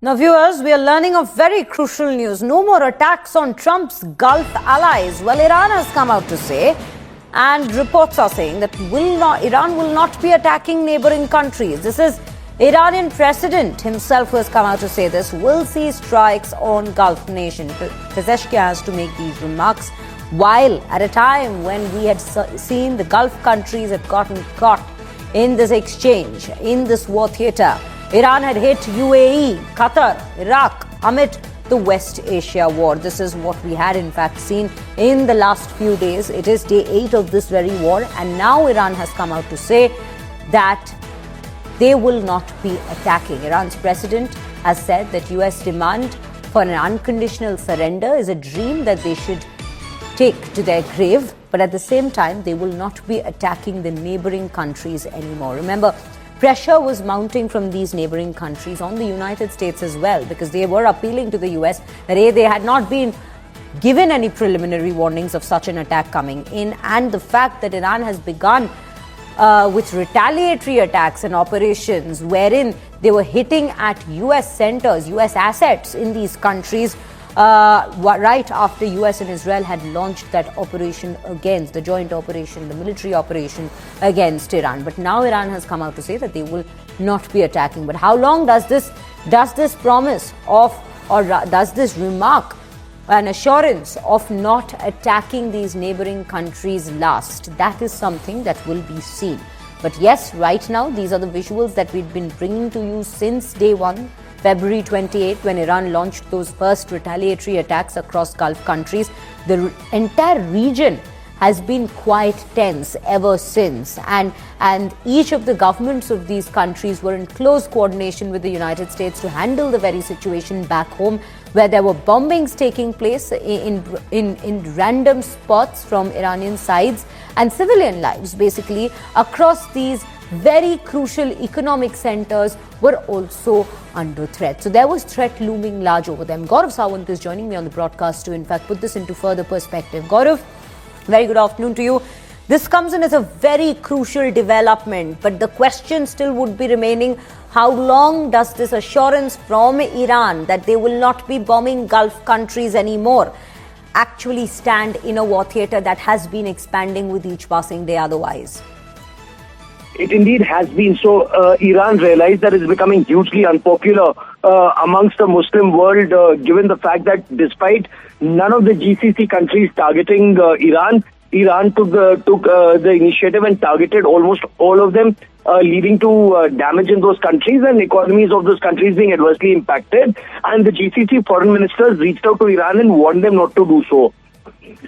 Now, viewers, we are learning of very crucial news. No more attacks on Trump's Gulf allies. Well, Iran has come out to say, and reports are saying that Iran will not be attacking neighbouring countries. This is Iranian President himself who has come out to say this. Will see strikes on Gulf nation. Pezeshkian has to make these remarks while at a time when we had seen the Gulf countries had gotten caught in this exchange, in this war theatre. Iran had hit UAE, Qatar, Iraq amid the West Asia war. This is what we had in fact seen in the last few days. It is day 8 of this very war, and now Iran has come out to say that they will not be attacking. Iran's president has said that US demand for an unconditional surrender is a dream that they should take to their grave, but at the same time they will not be attacking the neighbouring countries anymore. Remember, pressure was mounting from these neighbouring countries on the United States as well, because they were appealing to the US that they had not been given any preliminary warnings of such an attack coming in, and the fact that Iran has begun with retaliatory attacks and operations wherein they were hitting at US centers, US assets in these countries right after US and Israel had launched that operation against, the joint operation, the military operation against Iran. But now Iran has come out to say that they will not be attacking. But how long does this promise of, or does this remark, an assurance of not attacking these neighbouring countries last? That is something that will be seen. But yes, right now, these are the visuals that we've been bringing to you since day one, February 28, when Iran launched those first retaliatory attacks across Gulf countries. The entire region has been quite tense ever since, and each of the governments of these countries were in close coordination with the United States to handle the very situation back home, where there were bombings taking place in random spots from Iranian sides, and civilian lives basically across these very crucial economic centers were also under threat. So there was threat looming large over them. Gaurav Sawant is joining me on the broadcast to in fact put this into further perspective. Gaurav, very good afternoon to you. This comes in as a very crucial development, but the question still would be remaining: how long does this assurance from Iran that they will not be bombing Gulf countries anymore actually stand in a war theatre that has been expanding with each passing day otherwise? It indeed has been. So Iran realized that it's becoming hugely unpopular amongst the Muslim world, given the fact that despite none of the GCC countries targeting Iran took the initiative and targeted almost all of them, leading to damage in those countries and economies of those countries being adversely impacted. And the GCC foreign ministers reached out to Iran and warned them not to do so.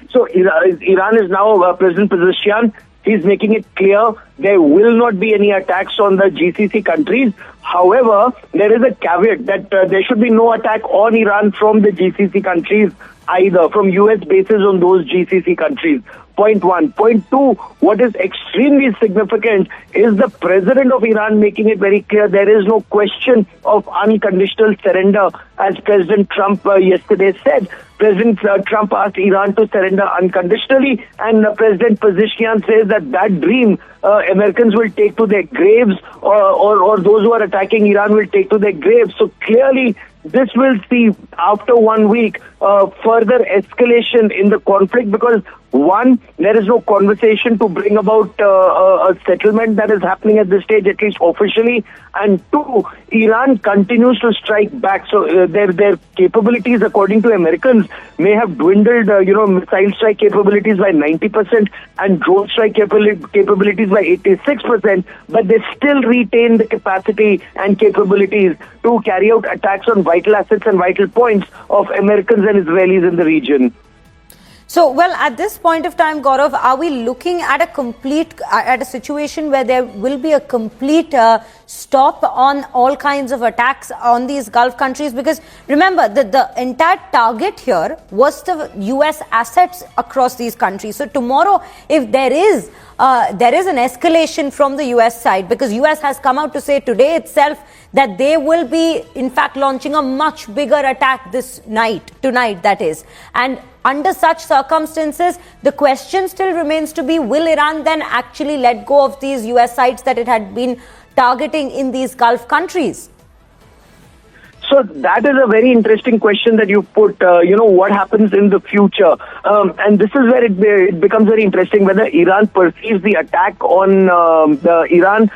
So Iran is now, President Pezeshkian, he's making it clear there will not be any attacks on the GCC countries. However, there is a caveat that there should be no attack on Iran from the GCC countries either, from US bases on those GCC countries. Point one. Point two, what is extremely significant is the president of Iran making it very clear there is no question of unconditional surrender, as President Trump yesterday said. President Trump asked Iran to surrender unconditionally, and President Pezeshkian says that dream Americans will take to their graves, or those who are attacking Iran will take to their graves. So clearly, this will see, after 1 week, further escalation in the conflict, because one, there is no conversation to bring about a settlement that is happening at this stage, at least officially, and two, Iran continues to strike back. So their capabilities, according to Americans, may have dwindled, missile strike capabilities by 90% and drone strike capabilities by 86%, but they still retain the capacity and capabilities to carry out attacks on vital assets and vital points of Americans and Israelis in the region. So, well, at this point of time, Gaurav, are we looking at a situation where there will be a complete stop on all kinds of attacks on these Gulf countries? Because remember, the entire target here was the US assets across these countries. So tomorrow, if there is an escalation from the US side, because US has come out to say today itself that they will be in fact launching a much bigger attack tonight that is, and under such circumstances, the question still remains to be, will Iran then actually let go of these US sites that it had been targeting in these Gulf countries? So that is a very interesting question that you put. What happens in the future? And this is where it becomes very interesting whether Iran perceives the attack on Iran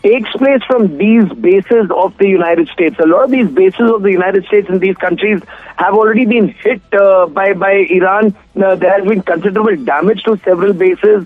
takes place from these bases of the United States. A lot of these bases of the United States in these countries have already been hit by Iran. There has been considerable damage to several bases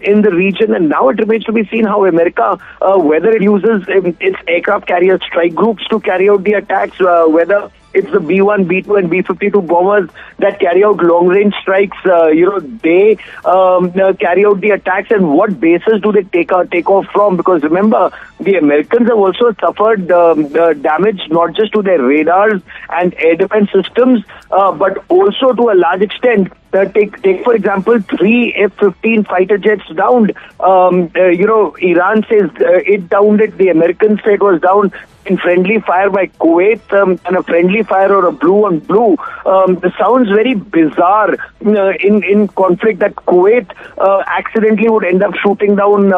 in the region, and now it remains to be seen how America, whether it uses its aircraft carrier strike groups to carry out the attacks, whether it's the B-1, B-2, and B-52 bombers that carry out long-range strikes. They carry out the attacks, and what bases do they take off from? Because remember, the Americans have also suffered damage not just to their radars and air defense systems, but also to a large extent. Take for example, 3 F-15 fighter jets downed. Iran says it downed it. The Americans say it was down in friendly fire by Kuwait, and a friendly fire or a blue on blue. This sounds very bizarre in conflict that Kuwait accidentally would end up shooting down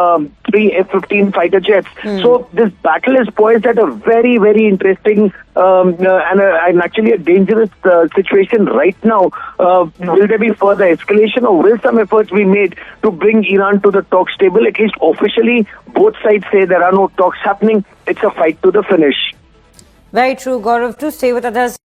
3 F-15 fighter jets. So this battle is poised at a very, very interesting and actually a dangerous situation right now. Will there be further escalation, or will some efforts be made to bring Iran to the talks table? At least officially, both sides say there are no talks happening. It's a fight to the finish. Very true, Gaurav. To stay with others.